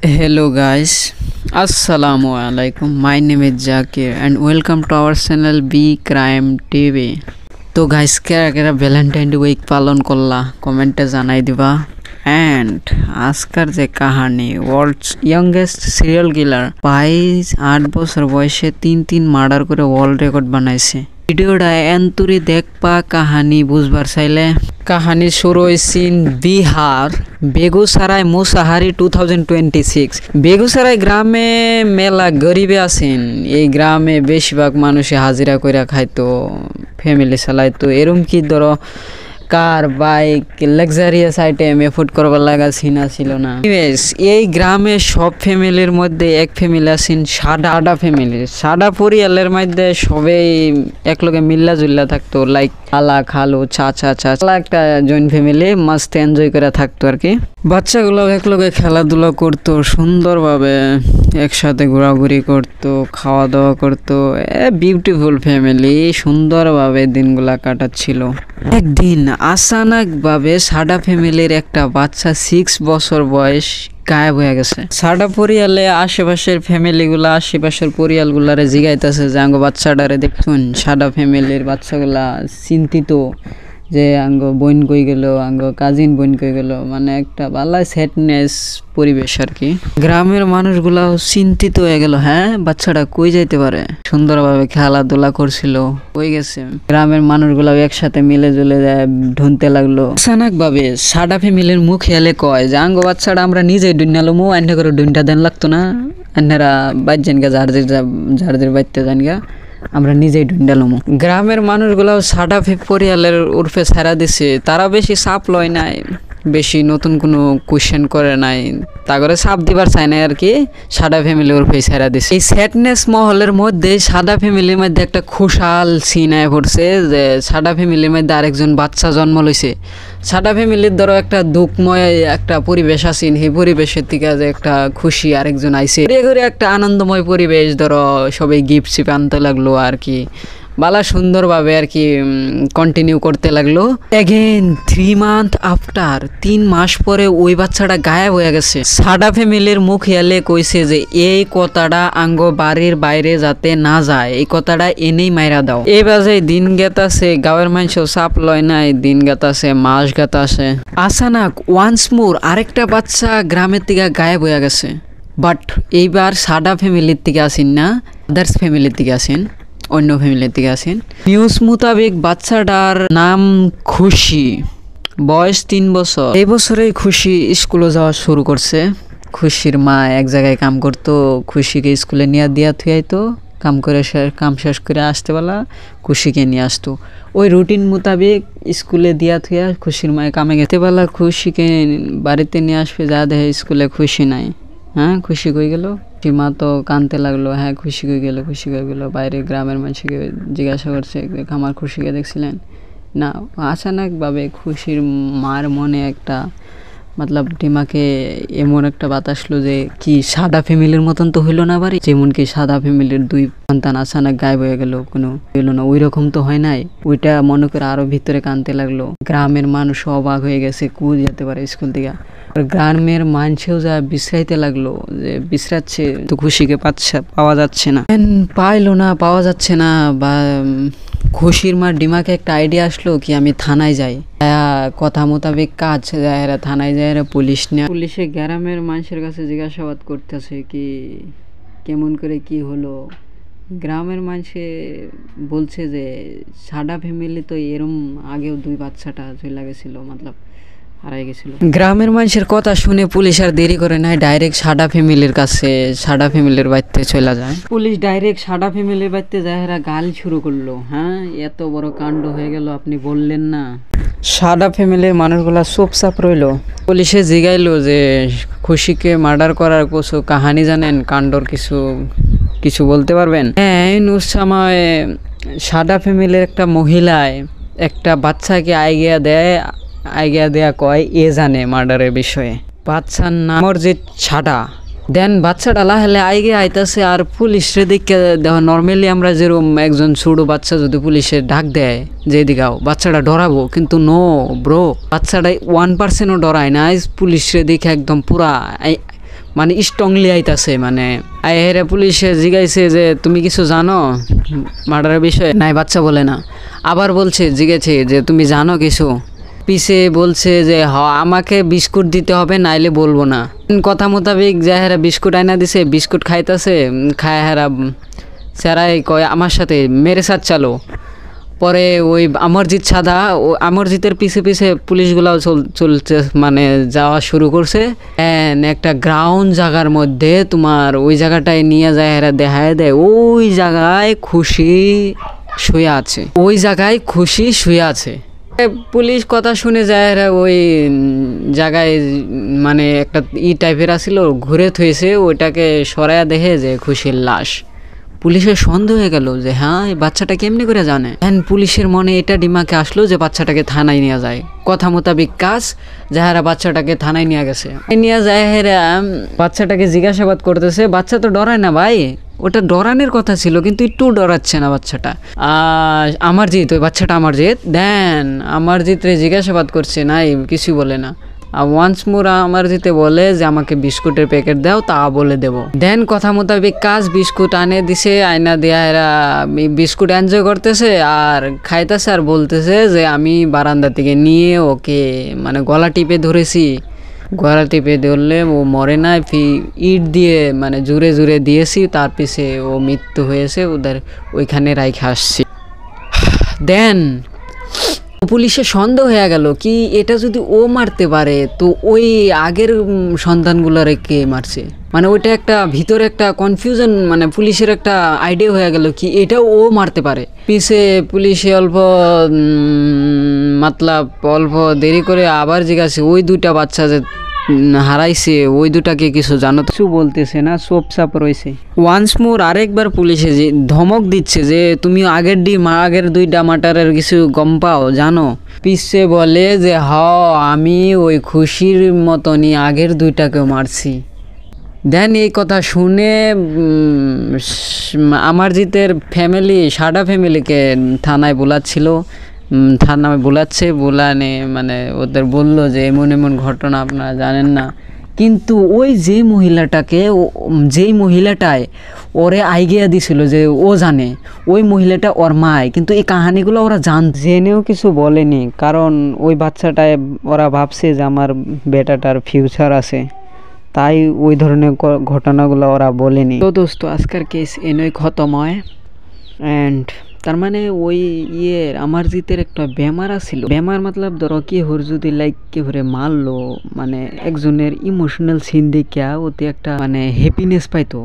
Hello guys, Assalamu alaikum. My name is Zakir and welcome to our channel B Crime TV. তো guys কেরা Valentine day week পালন করলা কমেন্টে জানাই দিবা। এন্ড আজকার যে কাহিনী ওয়ার্ল্ডস ইয়ংগেস্ট সিরিয়াল কিলার 8 বছর বয়সে তিন মার্ডার করে ওয়ার্ল্ড রেকর্ড বানাইছে। ভিডিওটা এন্তরি দেখবা কাহানি বুঝবার চাইলে কাহানি শুরু হয়েছিল বিহার বেগুসরাই মুসাহারি 2026। বেগুসরাই গ্রামে মেলা গরিবে আছেন। এই গ্রামে বেশিরভাগ মানুষে হাজিরা কইরা খাইতো, ফ্যামিলি চালাইতো। এরম কি ধরো কার বাইক লাক্সারিয়াস আইটেম এফোর্ড করবার লাগা সিনা ছিল না। এই গ্রামে সব ফ্যামিলির মধ্যে এক ফ্যামিলি আছেন সাদা ফ্যামিলি। সাদা পরিয়ালের মধ্যে সবাই একলগে মিল্লা জুল্লা থাকতো, লাইক খালা খালু চাচা একটা জয়েন্ট ফ্যামিলি মাস্ত এনজয় করে থাকতো আর কি। বাচ্চাগুলো একলগে খেলাধুলা করতো, সুন্দরভাবে একসাথে ঘোরাঘুরি করতো, খাওয়া দাওয়া করতো। বিউটিফুল ফ্যামিলি, সুন্দরভাবে দিনগুলা কাটাচ্ছিল। একদিন আচানক ভাবে সাদা ফ্যামিলির একটা বাচ্চা 6 বছর বয়স গায়েব হয়ে গেছে। সাদা পরিয়ালে আশেপাশের ফ্যামিলিগুলা আশেপাশের পরিয়ালগুলারে জিগাইতেছে যে আঙ্গ বাচ্চাটারে দেখুন। সাদা ফ্যামিলির বাচ্চাগুলা চিন্তিত যে আঙ্গ বোন কই গেল, আঙ্গ কাজিন বোন কই গেল, মানে একটা ভালো স্যাডনেস পরিবেশ আর কি। গ্রামের মানুষগুলাও চিন্তিত হয়ে গেল, হ্যাঁ বাচ্চাটা কই যাইতে পারে, সুন্দরভাবে খেলাধুলা করছিল, কই গেছে। গ্রামের মানুষগুলাও একসাথে মিলে জুলে যায় ঢুনতে লাগলো। অচানক ভাবে সাদা ফ্যামিলির মুখ হেলে কয় যে আঙ্গ বাচ্চাটা আমরা নিজেই ডুন্নালমু, আন্য করে ডুনটা দেন লাগতো না, আন্নারা বাইজেন গা ঝাড়দের বাইতে যান গা, আমরা নিজেই ঢুন্ডালমু। গ্রামের মানুষগুলাও সাদা পরিয়ালের উর্ফে ছাড়া দিছে। তারা বেশি চাপ লয় নাই, বেশি নতুন কোনো কোয়েশ্চেন করে নাই, তা করে চাপ দিবার চাই নাই আর কি। সাদা ফ্যামিলি উর্ফে ছাড়া দিছে। এই স্যাডনেস মহলের মধ্যে সাদা ফ্যামিলির মধ্যে একটা খুশাল সিন আয় পড়ছে যে সাদা ফ্যামিলির মধ্যে আরেকজন বাচ্চা জন্ম লইছে। সাদা ফ্যামিলির ধরো একটা দুঃখময় একটা পরিবেশ আছে, সেই পরিবেশের থেকে যে একটা খুশি আরেকজন আইছে, ঘুরে একটা আনন্দময় পরিবেশ। ধরো সবাই গিফট শিপ আনতে লাগলো আর কি, বালা সুন্দরভাবে আর কি কন্টিনিউ করতে লাগলো। এগেন 3 মান্থ আফটার, 3 মাস পরে ওই বাচ্চাটা গায়েব হয়ে গেছে। সাদা ফ্যামিলির মুখ হেলে কইছে যে এই কথাটা আঙ্গ বাড়ির বাইরে যাতে না যায়, এই কথাটা এনেই মাইরা দাও। এই বাজে দিন গেতাছে, গাঁয়ের মানুষও চাপ লয় নাই, দিন গেতাছে, মাস গেতাছে। আচানক ওয়ান্স মোর আরেকটা বাচ্চা গ্রামের থেকে গায়েব হয়ে গেছে। বাট এইবার সাদা ফ্যামিলির থেকে আসেন না, আদার্স ফ্যামিলির থেকে আসেন, অন্য ফ্যামিলির থেকে আসেন। নিউজ মোতাবেক বাচ্চাটার নাম খুশি, বয়স 3 বছর। এই বছরেই খুশি স্কুলে যাওয়া শুরু করছে। খুশির মা এক জায়গায় কাম করতো, খুশিকে স্কুলে নিয়ে দিয়া থুয়াইতো, কাম শেষ করে আসতে বেলা খুশিকে নিয়ে আসতো। ওই রুটিন মোতাবেক স্কুলে দিয়া থুয়া খুশির মায়ে কামে গেতে বেলা খুশিকে বাড়িতে নিয়ে আসবে, যা দেখে স্কুলে খুশি নাই। হ্যাঁ খুশি কই গেল, মা তো কানতে লাগলো, হ্যাঁ খুশি কই গেল। বাইরে গ্রামের মানুষকে জিজ্ঞাসা করছে আমার খুশিকে দেখছিলেন না। আচানক ভাবে খুশির মার মনে একটা মতলব ডিমাকে এমন একটা বাতাস লো যে কি সাদা ফ্যামিলির মতন তো হইলো না বাড়ি, যেমন কি সাদা ফ্যামিলির 2 সন্তান আচানক গায়েব হয়ে গেল, কোনো হইলো না, ওই রকম তো হয় নাই। ওইটা মনে করে আরো ভিতরে কানতে লাগলো। গ্রামের মানুষ অবাক হয়ে গেছে, কু যেতে পারে স্কুল থেকে। গ্রামের মানুষেও যা বিশ্রাইতে লাগলো, যে বিশ্রাচ্ছে তো খুশিকে পাওয়া যাচ্ছে না, পাওয়া যাচ্ছে না। বা খুশির মার ডিমাকে একটা আইডিয়া আসলো কি আমি থানায় যাই। কথা মোতাবেক কাজ যায়, থানায় যায়, পুলিশে গ্রামের মানুষের কাছে জিজ্ঞাসাবাদ করতেছে কি কেমন করে কি হলো। গ্রামের মানুষে বলছে যে সাদা ফ্যামিলি তো এরম আগেও 2 বাচ্চাটা চলে গেছিল, মতলব হারাই গেছিল। গ্রামের মানুষের কথা শুনে পুলিশ আর দেরি করে নাই, ডাইরেক্ট সাদা ফ্যামিলির কাছে, সাদা ফ্যামিলির বাড়িতে চলে যায়। পুলিশ ডাইরেক্ট সাদা ফ্যামিলির বাড়িতে যায়, গাল শুরু করলো, হ্যাঁ এত বড় কাণ্ড হয়ে গেল আপনি বললেন না। সাদা ফ্যামিলির মানুষগুলা চুপচাপ রইলো। পুলিশে জিগাইলো যে খুশিকে মার্ডার করার কিছু কাহানি জানেন, কাণ্ডর কিছু বলতে পারবেন? হ্যাঁ ওই সময় সাদা ফ্যামিলির একটা মহিলায় একটা বাচ্চাকে আইগিয়া দেয়া কয় এ জানে মার্ডারের বিষয়ে। বাচ্চার নামর যে ছাড়া দেন বাচ্চাটা লাহেলে আইগে আইতাছে। আর পুলিশরে দেখে দেখো নর্মালি আমরা যেরকম একজন ছোট বাচ্চা যদি পুলিশে ডাক দেয় যে দিকাও বাচ্চাটা ডরাবো, কিন্তু নো ব্রো, বাচ্চাটা 1%ও ডরায় না। পুলিশরে দেখে একদম মানে স্ট্রংলি আইতাছে। মানে আইহেরা পুলিশে জিগাইছে যে তুমি কিছু জানো মার্ডারের বিষয়ে, নাই বাচ্চা বলে না। আবার বলছে জিগেছে যে তুমি জানো কিছু, পিছে বলছে যে আমাকে বিস্কুট দিতে হবে নাইলে বলবো না। কথা মোতাবেক যে হেরা বিস্কুট আইনা দিছে, বিস্কুট খাইতেছে, খায় হেরা স্যারাই কয় আমার সাথে মেরে সাথ চালো। পরে ওই অমরজিৎ সাদা, ও অমরজিতের পিছে পিছে পুলিশগুলাও চলছে, মানে যাওয়া শুরু করছে। একটা গ্রাউন্ড জায়গার মধ্যে তোমার ওই জায়গাটায় নিয়ে যায়, এরা দেখায় দেয় ওই জায়গায় খুশি শুয়ে আছে, ওই জায়গায় খুশি শুয়ে আছে। পুলিশ কথা শুনে যায় এরা ওই জায়গায়, মানে একটা টাইপের আসছিল, ঘুরে থইছে, ওইটাকে সরাইয়া দেখে যে খুশির লাশ। পুলিশের সন্দেহ হয়ে গেল যে হ্যাঁ এই বাচ্চাটা কেমনি করে জানে। পুলিশের মনে এটা ডিমাকে আসলো যে বাচ্চাটাকে থানায় নিয়ে যায়। কথা মোতাবেক কাজ, যাহারা বাচ্চাটাকে থানায় নিয়ে গেছে, নিয়ে যায় হেরা বাচ্চাটাকে জিজ্ঞাসাবাদ করতেছে। বাচ্চা তো ডরায় না ভাই, ওটা ডরানোর কথা ছিল কিন্তু একটু ডরাচ্ছে না বাচ্চাটা। অমরজিৎ, ওই বাচ্চাটা অমরজিৎ, দেন অমরজিৎ রে জিজ্ঞাসাবাদ করছে, নাই কিছু বলে না। ওয়ান্স মোর অমরজিতে বলে যে আমাকে বিস্কুটের প্যাকেট দাও, তা বলে দেবো। দেন কথা মোতাবেক কাজ, বিস্কুট আনে দিছে, আয়না দিয়া এরা বিস্কুট এনজয় করতেছে আর খাইতেছে, আর বলতেছে যে আমি বারান্দা থেকে নিয়ে ওকে মানে গলা টিপে ধরেছি, গলা টিপে ধরলে ও মরে না, ইট দিয়ে মানে জুড়ে জুড়ে দিয়েছি, তার পিছে ও মৃত্যু হয়েছে, ওদের ওইখানে রাইখে আসছি। দেন পুলিশের সন্দেহ হয়ে গেল কি এটা যদি ও মারতে পারে তো ওই আগের সন্তানগুলোর কে মারছে, মানে ওইটা একটা ভিতরে একটা কনফিউশন, মানে পুলিশের একটা আইডিয়া হয়ে গেল কি এটাও ও মারতে পারে। পিছে পুলিশে অল্প অল্প দেরি করে আবার জিজ্ঞাসা, ওই দুইটা বাচ্চা যে হারাইছে ওই দুটাকে কিছু জানো? কিছু বলতেছে না, চুপচাপ রয়েছে। ওয়ান্স মোর আরেকবার পুলিশে যে ধমক দিচ্ছে যে তুমি আগের দুইটা মার্ডারের কিছু গম পাও জানো? পিছে বলে যে আমি ওই খুশির মতনই আগের দুইটাকেও মারছি। দেন এই কথা শুনে অমরজিতের ফ্যামিলি, সাদা ফ্যামিলিকে থানায় বোলাচ্ছিল, থানায় বোলানে মানে ওদের বললো যে এমন এমন ঘটনা আপনারা জানেন না। কিন্তু ওই যেই মহিলাটায় ওরে আইডিয়া দিছিল যে ও জানে, ওই মহিলাটা ওর মায়, কিন্তু এই কাহিনিগুলো ওরা জেনেও কিছু বলেনি, কারণ ওই বাচ্চাটায় ওরা ভাবছে যে আমার বেটাটার ফিউচার আছে, তাই ওই ধরনের ঘটনাগুলো ওরা বলেনি। তো দোস্ত আজকের কেস এনেই খতম হয়। অ্যান্ড তার মানে ওই অমরজিতের একটা বেমার আছিল, বেমার মতলব ধরো কি হর যদি লাইক কে হরে মারলো, মানে একজনের ইমোশনাল সিন দেখিয়া ওতে একটা মানে হ্যাপিনেস পাইতো,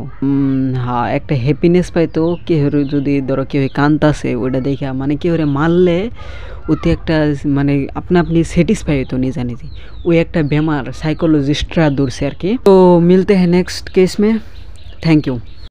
একটা হ্যাপিনেস পাইতো। কে হরে যদি ধরো কেউ কান্তাছে ওইটা দেখিয়া, মানে কে হরে মারলে ওতে একটা মানে আপনি স্যাটিসফাই হইতো নিজে নিজে, ওই একটা বেমার সাইকোলজিস্টরা ধরছে আর কি। তো মিলতে হ্যাঁ নেক্সট কেস মে। Thank you.